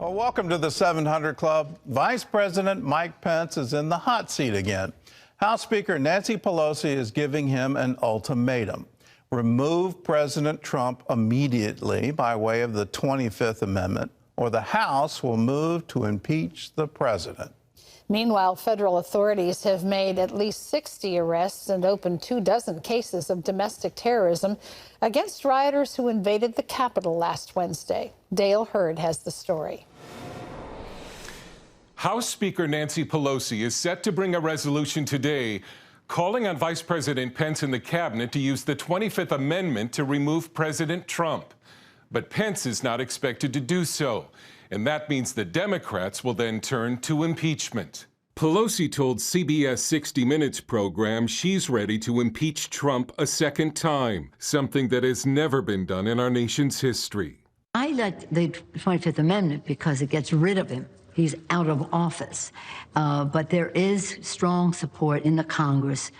Well, welcome to the 700 Club. Vice President Mike Pence is in the hot seat again. House Speaker Nancy Pelosi is giving him an ultimatum. Remove President Trump immediately by way of the 25th Amendment, or the House will move to impeach the president. Meanwhile, federal authorities have made at least 60 arrests and opened 24 cases of domestic terrorism against rioters who invaded the Capitol last Wednesday. Dale Hurd has the story. House Speaker Nancy Pelosi is set to bring a resolution today calling on Vice President Pence and the cabinet to use the 25th Amendment to remove President Trump. But Pence is not expected to do so, and that means the Democrats will then turn to impeachment. Pelosi told CBS 60 Minutes program she's ready to impeach Trump a second time, something that has never been done in our nation's history. I like the 25th Amendment because it gets rid of him. He's out of office. But there is strong support in the Congress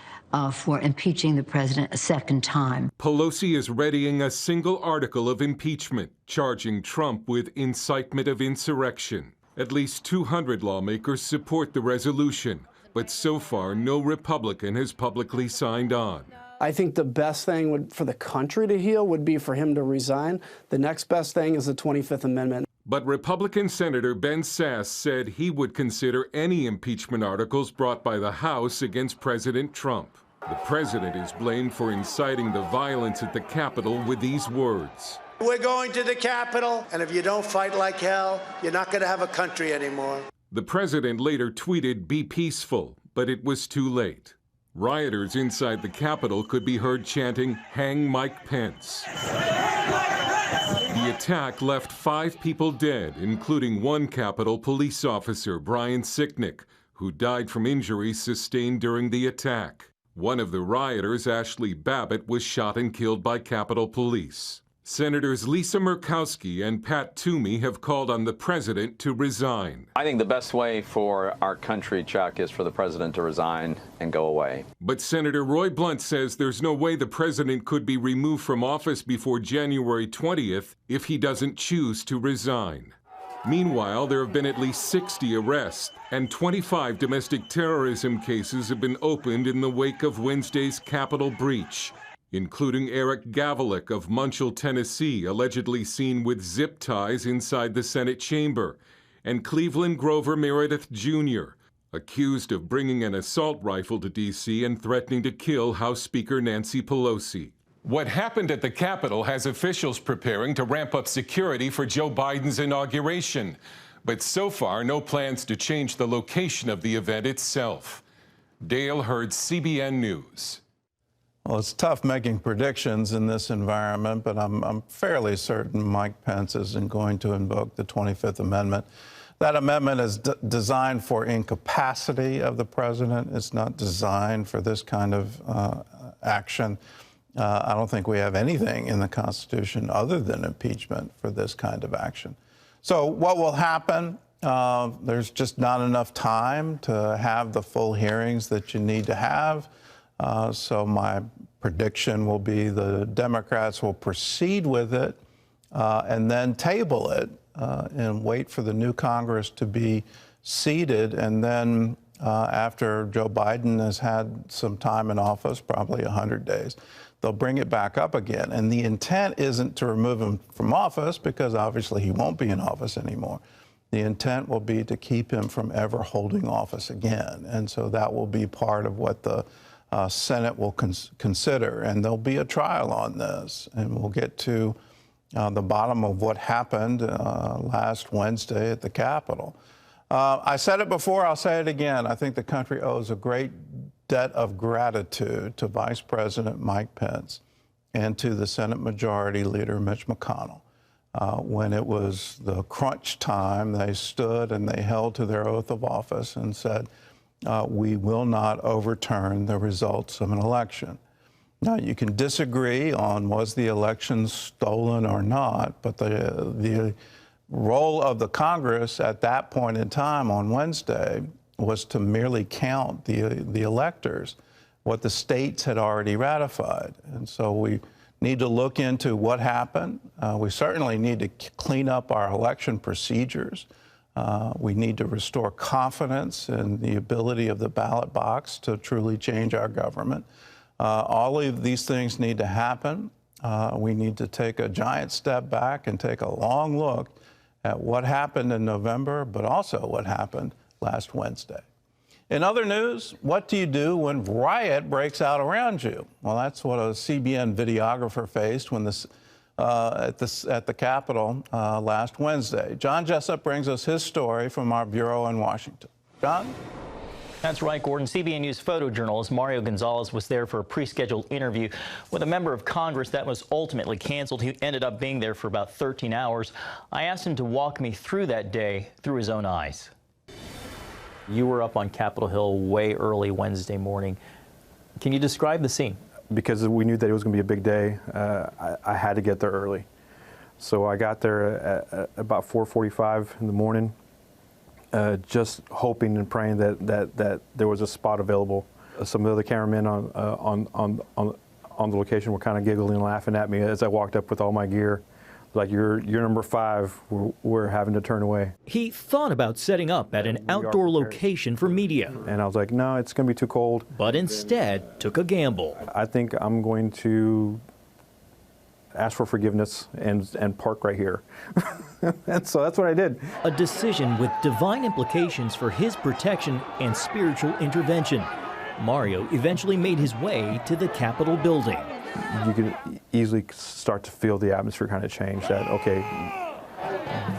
for impeaching the president a second time. Pelosi is readying a single article of impeachment, charging Trump with incitement of insurrection. At least 200 lawmakers support the resolution, but so far no Republican has publicly signed on. I think the best thing for the country to heal would be for him to resign. The next best thing is the 25th Amendment. But Republican Senator Ben Sasse said he would consider any impeachment articles brought by the House against President Trump. The president is blamed for inciting the violence at the Capitol with these words. We're going to the Capitol, and if you don't fight like hell, you're not going to have a country anymore. The president later tweeted, "Be peaceful," but it was too late. Rioters inside the Capitol could be heard chanting, "Hang Mike Pence." The attack left 5 people dead, including one Capitol police officer, Brian Sicknick, who died from injuries sustained during the attack. One of the rioters, Ashley Babbitt, was shot and killed by Capitol Police. Senators Lisa Murkowski and Pat Toomey have called on the president to resign. I think the best way for our country, Chuck, is for the president to resign and go away. But Senator Roy Blunt says there's no way the president could be removed from office before January 20th if he doesn't choose to resign. Meanwhile, there have been at least 60 arrests, and 25 domestic terrorism cases have been opened in the wake of Wednesday's Capitol breach, including Eric Gavelick of Munchell, Tennessee, allegedly seen with zip ties inside the Senate chamber, and Cleveland Grover Meredith Jr., accused of bringing an assault rifle to D.C. and threatening to kill House Speaker Nancy Pelosi. What happened at the Capitol has officials preparing to ramp up security for Joe Biden's inauguration. But so far, no plans to change the location of the event itself. Dale Hurd, CBN News. Well, it's tough making predictions in this environment, but I'm fairly certain Mike Pence isn't going to invoke the 25th Amendment. That amendment is designed for incapacity of the president. It's not designed for this kind of action. I don't think we have anything in the Constitution other than impeachment for this kind of action. So what will happen? There's just not enough time to have the full hearings that you need to have. So my prediction will be the Democrats will proceed with it and then table it and wait for the new Congress to be seated. And then after Joe Biden has had some time in office, probably 100 days, they'll bring it back up again. And the intent isn't to remove him from office, because obviously he won't be in office anymore. The intent will be to keep him from ever holding office again. And so that will be part of what the Senate will consider. And there'll be a trial on this. And we'll get to the bottom of what happened last Wednesday at the Capitol. I said it before, I'll say it again. I think the country owes a great debt of gratitude to Vice President Mike Pence and to the Senate Majority Leader Mitch McConnell. When it was the crunch time, they stood and they held to their oath of office and said, we will not overturn the results of an election. Now, you can disagree on was the election stolen or not, but the role of the Congress at that point in time on Wednesday was to merely count the electors, what the states had already ratified. And so we need to look into what happened. We certainly need to clean up our election procedures. We need to restore confidence in the ability of the ballot box to truly change our government. All of these things need to happen. We need to take a giant step back and take a long look at what happened in November, but also what happened last Wednesday. In other news, what do you do when riot breaks out around you? Well, that's what a CBN videographer faced when at the Capitol last Wednesday. John Jessup brings us his story from our bureau in Washington. John? That's right, Gordon. CBN News photojournalist Mario Gonzalez was there for a pre-scheduled interview with a member of Congress that was ultimately canceled. He ended up being there for about 13 hours. I asked him to walk me through that day through his own eyes. You were up on Capitol Hill way early Wednesday morning. Can you describe the scene? Because we knew that it was going to be a big day, I had to get there early. So I got there at about 4:45 in the morning. Just hoping and praying that there was a spot available. Some of the other cameramen on the location were kind of giggling and laughing at me as I walked up with all my gear. Like, you're number 5, we're having to turn away. He thought about setting up at an outdoor location for media. And I was like, no, it's going to be too cold. But instead took a gamble. I think I'm going to ask for forgiveness and park right here. And so that's what I did. A decision with divine implications for his protection and spiritual intervention. Mario eventually made his way to the Capitol building. You could easily start to feel the atmosphere kind of change, that, okay,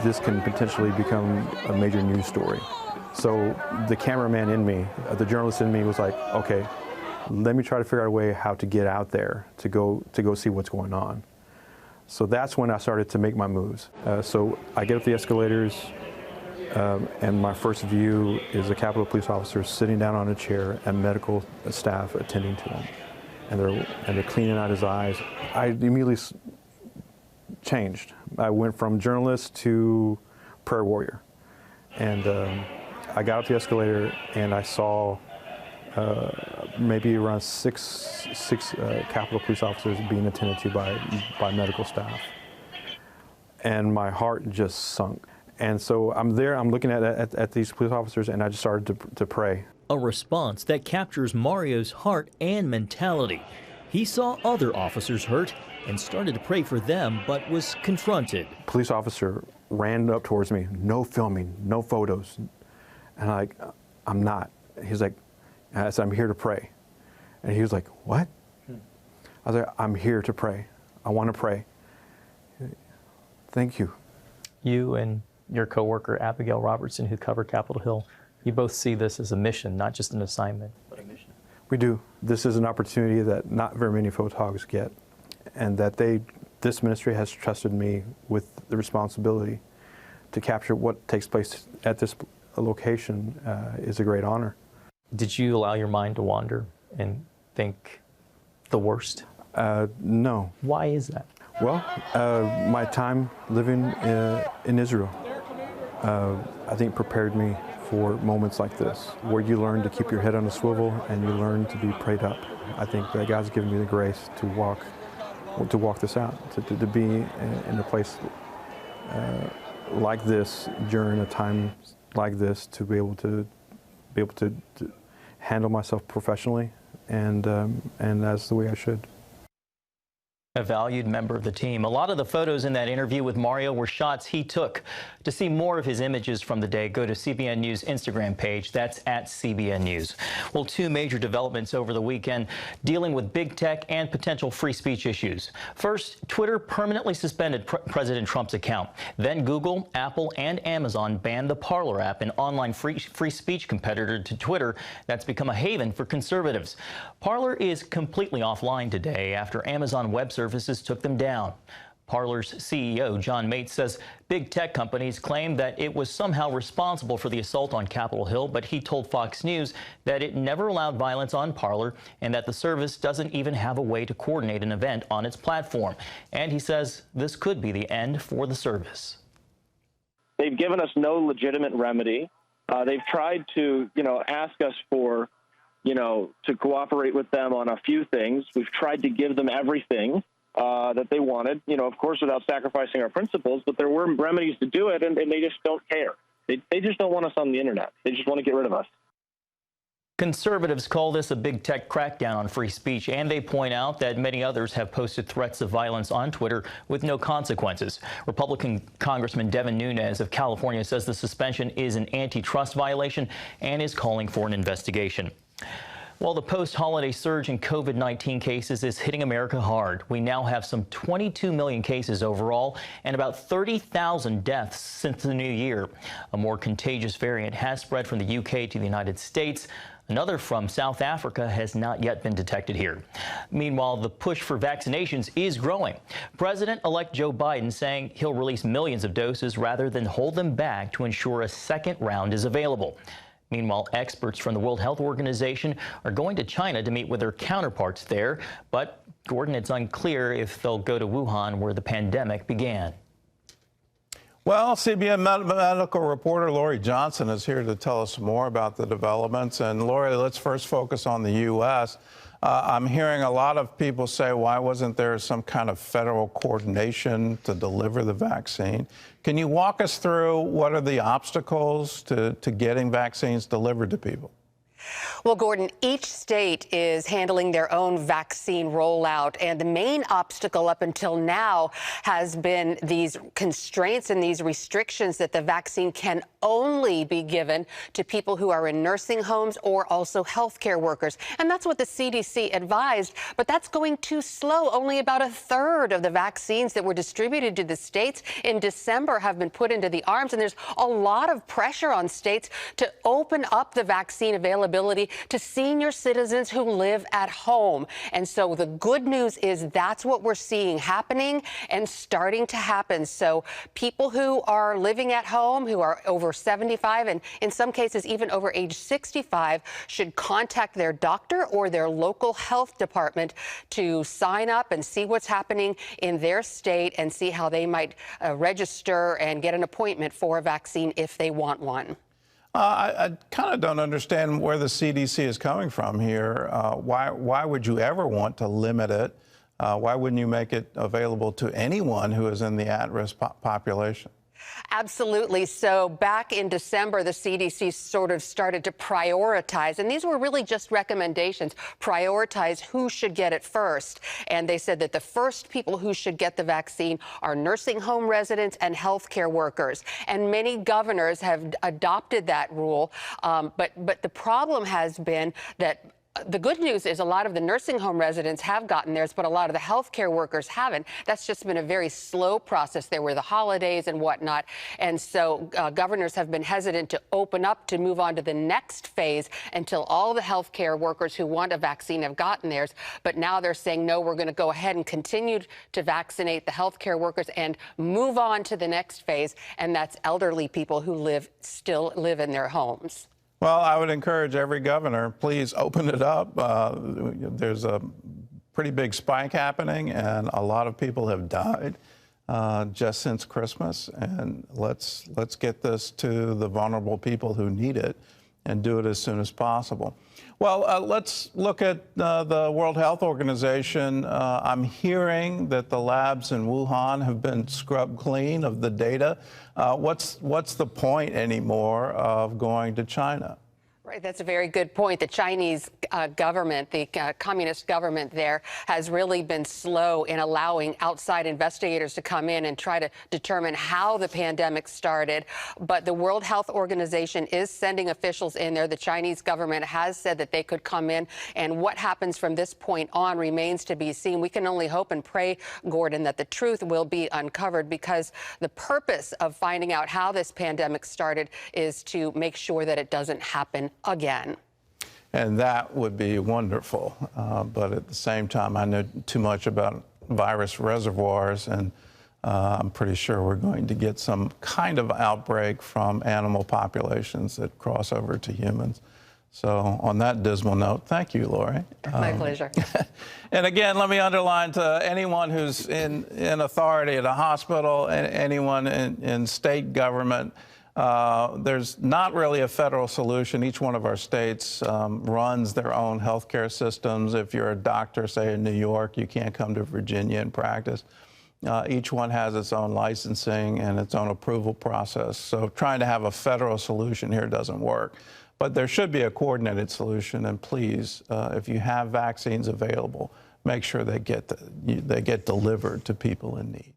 this can potentially become a major news story. So the cameraman in me, the journalist in me was like, okay, let me try to figure out a way how to get out there to go see what's going on. So that's when I started to make my moves. So I get up the escalators, and my first view is a Capitol police officer sitting down on a chair and medical staff attending to him. And they're cleaning out his eyes. I immediately changed. I went from journalist to prayer warrior. And I got up the escalator and I saw maybe around six Capitol police officers being attended to by medical staff. And my heart just sunk. And so I'm there, I'm looking at these police officers, and I just started to pray. A response that captures Mario's heart and mentality. He saw other officers hurt and started to pray for them, but was confronted. Police officer ran up towards me, no filming, no photos. And I'm not. He's like, I said, I'm here to pray. And he was like, what? I was like, I'm here to pray. I want to pray. Thank you. You and your coworker, Abigail Robertson, who covered Capitol Hill, you both see this as a mission, not just an assignment, but a mission. We do. This is an opportunity that not very many photographers get, and that this ministry has trusted me with the responsibility to capture what takes place at this location is a great honor. Did you allow your mind to wander and think the worst? No. Why is that? Well, my time living in Israel, I think prepared me for moments like this, where you learn to keep your head on a swivel and you learn to be prayed up. I think that God's given me the grace to walk this out, to be in a place like this during a time like this, to be able to handle myself professionally, and that's the way I should. A valued member of the team. A lot of the photos in that interview with Mario were shots he took. To see more of his images from the day, go to CBN News Instagram page. That's at CBN News. Well, 2 major developments over the weekend dealing with big tech and potential free speech issues. First, Twitter permanently suspended President Trump's account. Then Google, Apple, and Amazon banned the Parler app, an online free speech competitor to Twitter that's become a haven for conservatives. Parler is completely offline today after Amazon Web Services took them down. Parler's CEO, John Mates, says big tech companies claim that it was somehow responsible for the assault on Capitol Hill, but he told Fox News that it never allowed violence on Parler and that the service doesn't even have a way to coordinate an event on its platform. And he says this could be the end for the service. They've given us no legitimate remedy. They've tried to, ask us for, to cooperate with them on a few things. We've tried to give them everything. that they wanted, of course, without sacrificing our principles, but there were remedies to do it, and they just don't care. They just don't want us on the internet. They just want to get rid of us. Conservatives call this a big tech crackdown on free speech, and they point out that many others have posted threats of violence on Twitter with no consequences. Republican Congressman Devin Nunes of California says the suspension is an antitrust violation and is calling for an investigation. Well, the post-holiday surge in COVID-19 cases is hitting America hard. We now have some 22 million cases overall and about 30,000 deaths since the new year. A more contagious variant has spread from the UK to the United States. Another from South Africa has not yet been detected here. Meanwhile, the push for vaccinations is growing. President-elect Joe Biden saying he'll release millions of doses rather than hold them back to ensure a second round is available. Meanwhile, experts from the World Health Organization are going to China to meet with their counterparts there. But, Gordon, it's unclear if they'll go to Wuhan, where the pandemic began. Well, CBN medical reporter Lori Johnson is here to tell us more about the developments. And Lori, let's first focus on the U.S. I'm hearing a lot of people say, why wasn't there some kind of federal coordination to deliver the vaccine? Can you walk us through what are the obstacles to getting vaccines delivered to people? Well, Gordon, each state is handling their own vaccine rollout, and the main obstacle up until now has been these constraints and these restrictions that the vaccine can only be given to people who are in nursing homes or also healthcare workers. And that's what the CDC advised, but that's going too slow. Only about a third of the vaccines that were distributed to the states in December have been put into the arms, and there's a lot of pressure on states to open up the vaccine availability to senior citizens who live at home. And so the good news is that's what we're seeing happening and starting to happen. So people who are living at home, who are over 75 and in some cases even over age 65, should contact their doctor or their local health department to sign up and see what's happening in their state and see how they might register and get an appointment for a vaccine if they want one. I kind of don't understand where the CDC is coming from here. Why would you ever want to limit it? Why wouldn't you make it available to anyone who is in the at-risk population? Absolutely. So back in December, the CDC sort of started to prioritize, and these were really just recommendations, prioritize who should get it first. And they said that the first people who should get the vaccine are nursing home residents and healthcare workers. And many governors have adopted that rule. But the problem has been that the good news is a lot of the nursing home residents have gotten theirs, but a lot of the healthcare workers haven't. That's just been a very slow process. There were the holidays and whatnot. And so governors have been hesitant to open up to move on to the next phase until all the healthcare workers who want a vaccine have gotten theirs. But now they're saying, no, we're going to go ahead and continue to vaccinate the healthcare workers and move on to the next phase. And that's elderly people who still live in their homes. Well, I would encourage every governor, please open it up. There's a pretty big spike happening, and a lot of people have died just since Christmas. And let's get this to the vulnerable people who need it and do it as soon as possible. Well, let's look at the World Health Organization. I'm hearing that the labs in Wuhan have been scrubbed clean of the data. What's the point anymore of going to China? Right, that's a very good point. The Chinese government, the communist government there, has really been slow in allowing outside investigators to come in and try to determine how the pandemic started. But the World Health Organization is sending officials in there. The Chinese government has said that they could come in, and what happens from this point on remains to be seen. We can only hope and pray, Gordon, that the truth will be uncovered, because the purpose of finding out how this pandemic started is to make sure that it doesn't happen again. And that would be wonderful. But at the same time, I know too much about virus reservoirs, and I'm pretty sure we're going to get some kind of outbreak from animal populations that cross over to humans. So on that dismal note, thank you, Lori. My pleasure. And again, let me underline to anyone who's in authority at a hospital, and anyone in state government, There's not really a federal solution. Each one of our states runs their own healthcare systems. If you're a doctor, say in New York, you can't come to Virginia and practice. Each one has its own licensing and its own approval process. So trying to have a federal solution here doesn't work. But there should be a coordinated solution. And please, if you have vaccines available, make sure they get delivered to people in need.